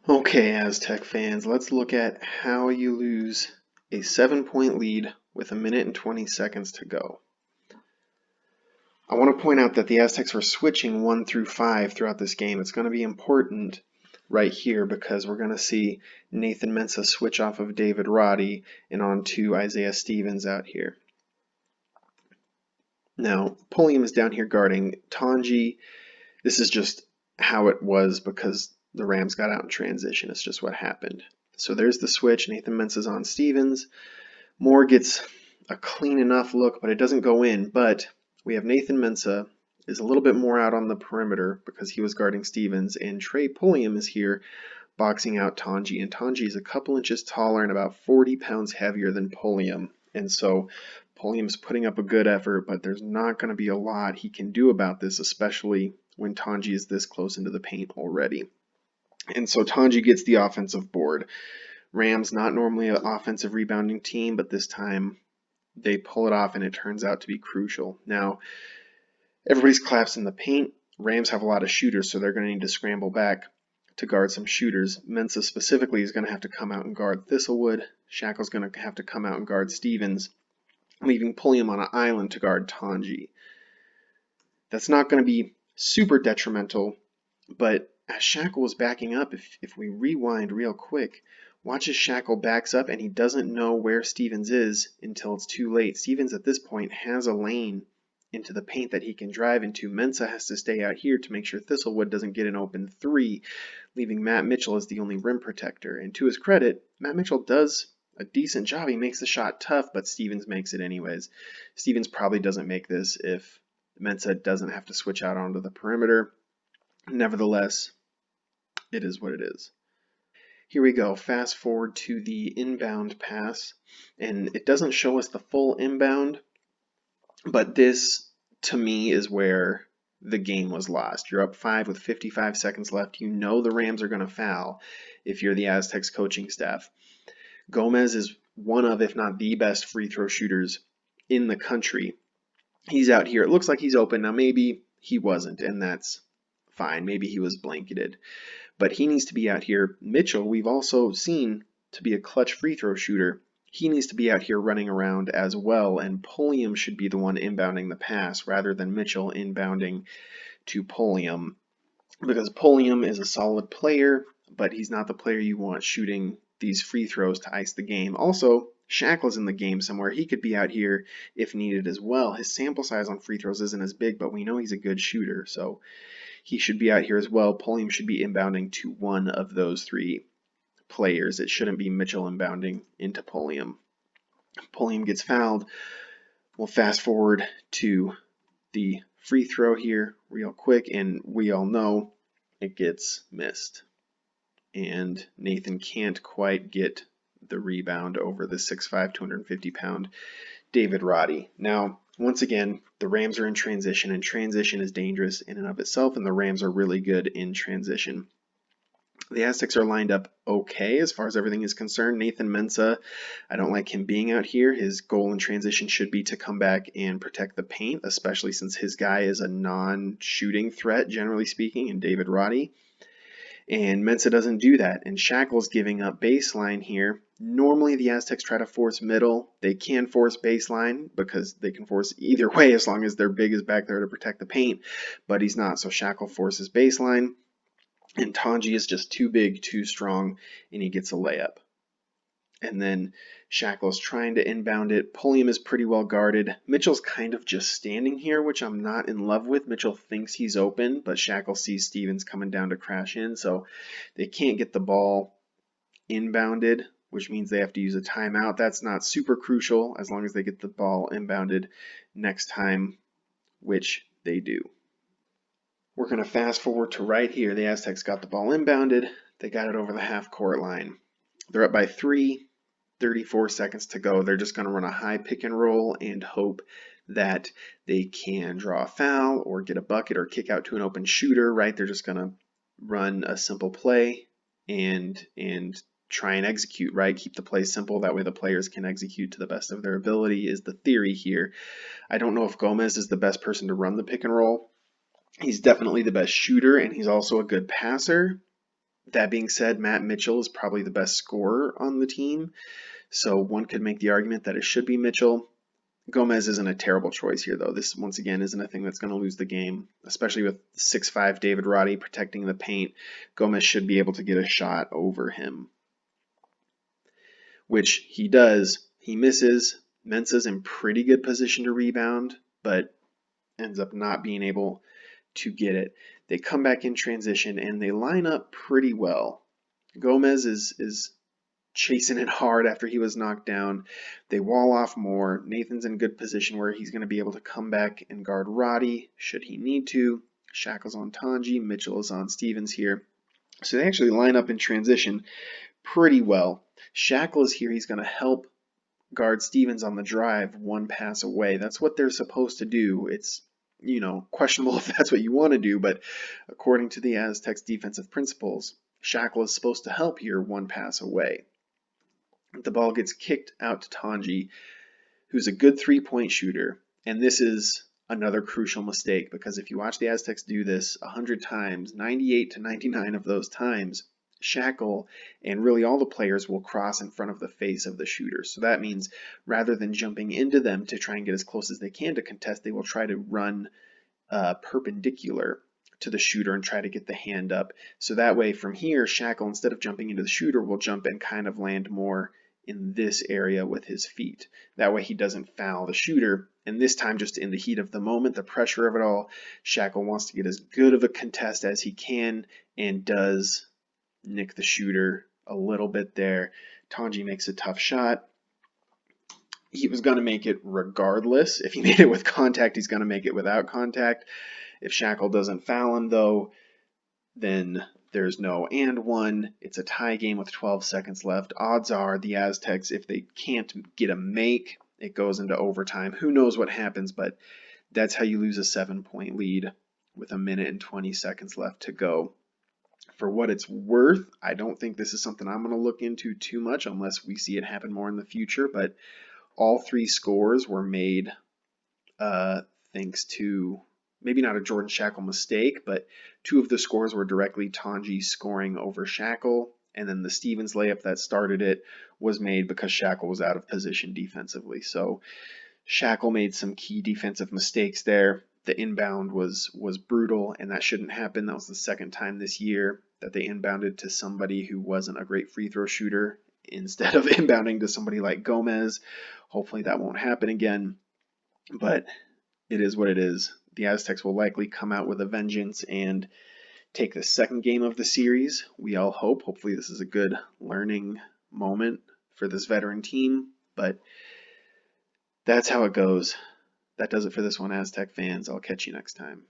Okay, Aztec fans, let's look at how you lose a 7-point lead with 1 minute and 20 seconds to go. I want to point out that the Aztecs were switching 1 through 5 throughout this game. It's going to be important right here because we're going to see Nathan Mensah switch off of David Roddy and onto Isaiah Stevens out here. Now, Pulliam is down here guarding Tanji. This is just how it was because the Rams got out in transition. It's just what happened. So there's the switch. Nathan Mensah's on Stevens. Moore gets a clean enough look, but it doesn't go in. But we have Nathan Mensah is a little bit more out on the perimeter because he was guarding Stevens, and Trey Pulliam is here boxing out Tanji. And Tanji is a couple inches taller and about 40 pounds heavier than Pulliam. And so Pulliam's putting up a good effort, but there's not going to be a lot he can do about this, especially when Tanji is this close into the paint already. And so Tanji gets the offensive board. Rams not normally an offensive rebounding team, but this time they pull it off and it turns out to be crucial. Now, everybody's collapsed in the paint. Rams have a lot of shooters, so they're going to need to scramble back to guard some shooters. Mensah specifically is going to have to come out and guard Thistlewood. Shackle's going to have to come out and guard Stevens, leaving Pulliam on an island to guard Tanji. That's not going to be super detrimental, but as Shackle was backing up, if we rewind real quick, watch as Shackle backs up and he doesn't know where Stevens is until it's too late. Stevens at this point has a lane into the paint that he can drive into. Mensah has to stay out here to make sure Thistlewood doesn't get an open three, leaving Matt Mitchell as the only rim protector. And to his credit, Matt Mitchell does a decent job. He makes the shot tough, but Stevens makes it anyways. Stevens probably doesn't make this if Mensah doesn't have to switch out onto the perimeter. Nevertheless, it is what it is. Here we go. Fast forward to the inbound pass, and it doesn't show us the full inbound, but this, to me, is where the game was lost. You're up 5 with 55 seconds left. You know the Rams are going to foul if you're the Aztecs coaching staff. Gomez is one of, if not the best free throw shooters in the country. He's out here. It looks like he's open. Now, maybe he wasn't, and that's fine. Maybe he was blanketed. But he needs to be out here. Mitchell, we've also seen to be a clutch free throw shooter. He needs to be out here running around as well, and Pulliam should be the one inbounding the pass rather than Mitchell inbounding to Pulliam, because Pulliam is a solid player, but he's not the player you want shooting these free throws to ice the game. Also, Shackle's in the game somewhere. He could be out here if needed as well. His sample size on free throws isn't as big, but we know he's a good shooter, so he should be out here as well. Pulliam should be inbounding to one of those three players. It shouldn't be Mitchell inbounding into Pulliam. Pulliam gets fouled. We'll fast forward to the free throw here real quick, and we all know it gets missed. And Nathan can't quite get the rebound over the 6'5", 250-pound David Roddy. Now, once again, the Rams are in transition, and transition is dangerous in and of itself, and the Rams are really good in transition. The Aztecs are lined up okay as far as everything is concerned. Nathan Mensah, I don't like him being out here. His goal in transition should be to come back and protect the paint, especially since his guy is a non-shooting threat, generally speaking, in David Roddy. And Mensah doesn't do that, and Shackle's giving up baseline here. Normally the Aztecs try to force middle. They can force baseline because they can force either way as long as their big is back there to protect the paint, but he's not, so Shackle forces baseline, and Tanji is just too big, too strong, and he gets a layup. And then Shackle's trying to inbound it. Pulliam is pretty well guarded. Mitchell's kind of just standing here, which I'm not in love with. Mitchell thinks he's open, but Shackle sees Stevens coming down to crash in, so they can't get the ball inbounded, which means they have to use a timeout. That's not super crucial as long as they get the ball inbounded next time, which they do. We're going to fast forward to right here. The Aztecs got the ball inbounded. They got it over the half-court line. They're up by 3, 34 seconds to go. They're just going to run a high pick and roll and hope that they can draw a foul or get a bucket or kick out to an open shooter, right? They're just going to run a simple play and try and execute, right? Keep the play simple. That way the players can execute to the best of their ability is the theory here. I don't know if Gomez is the best person to run the pick and roll. He's definitely the best shooter, and he's also a good passer. That being said, Matt Mitchell is probably the best scorer on the team, so one could make the argument that it should be Mitchell. Gomez isn't a terrible choice here, though. This, once again, isn't a thing that's going to lose the game, especially with 6'5" David Roddy protecting the paint. Gomez should be able to get a shot over him, which he does. He misses. Mensah's in pretty good position to rebound, but ends up not being able to get it. They come back in transition, and they line up pretty well. Gomez is chasing it hard after he was knocked down. They wall off more. Nathan's in good position where he's going to be able to come back and guard Roddy should he need to. Shackle's on Tanji. Mitchell is on Stevens here. So they actually line up in transition pretty well. Shackle is here. He's going to help guard Stevens on the drive one pass away. That's what they're supposed to do. It's, questionable if that's what you want to do, but according to the Aztecs defensive principles, Shackle is supposed to help here one pass away. The ball gets kicked out to Tanji, who's a good three-point shooter, and this is another crucial mistake because if you watch the Aztecs do this 100 times, 98 to 99 of those times, Shackle and really all the players will cross in front of the face of the shooter. So that means rather than jumping into them to try and get as close as they can to contest, they will try to run perpendicular to the shooter and try to get the hand up. So that way from here, Shackle, instead of jumping into the shooter, will jump and kind of land more in this area with his feet. That way he doesn't foul the shooter. And this time, just in the heat of the moment, the pressure of it all, Shackle wants to get as good of a contest as he can and does nick the shooter a little bit there. Tanji makes a tough shot. He was going to make it regardless. If he made it with contact, he's going to make it without contact. If Shackle doesn't foul him, though, then there's no and one. It's a tie game with 12 seconds left. Odds are the Aztecs, if they can't get a make, it goes into overtime. Who knows what happens, but that's how you lose a 7-point lead with a minute and 20 seconds left to go. For what it's worth, I don't think this is something I'm going to look into too much unless we see it happen more in the future, but all three scores were made thanks to maybe not a Jordan Shackle mistake, but two of the scores were directly Tanji scoring over Shackle, and then the Stevens layup that started it was made because Shackle was out of position defensively. So Shackle made some key defensive mistakes there. The inbound was brutal, and that shouldn't happen. That was the second time this year that they inbounded to somebody who wasn't a great free throw shooter instead of inbounding to somebody like Gomez. Hopefully that won't happen again, but it is what it is. The Aztecs will likely come out with a vengeance and take the second game of the series. We all hope. Hopefully this is a good learning moment for this veteran team, but that's how it goes. That does it for this one, Aztec fans. I'll catch you next time.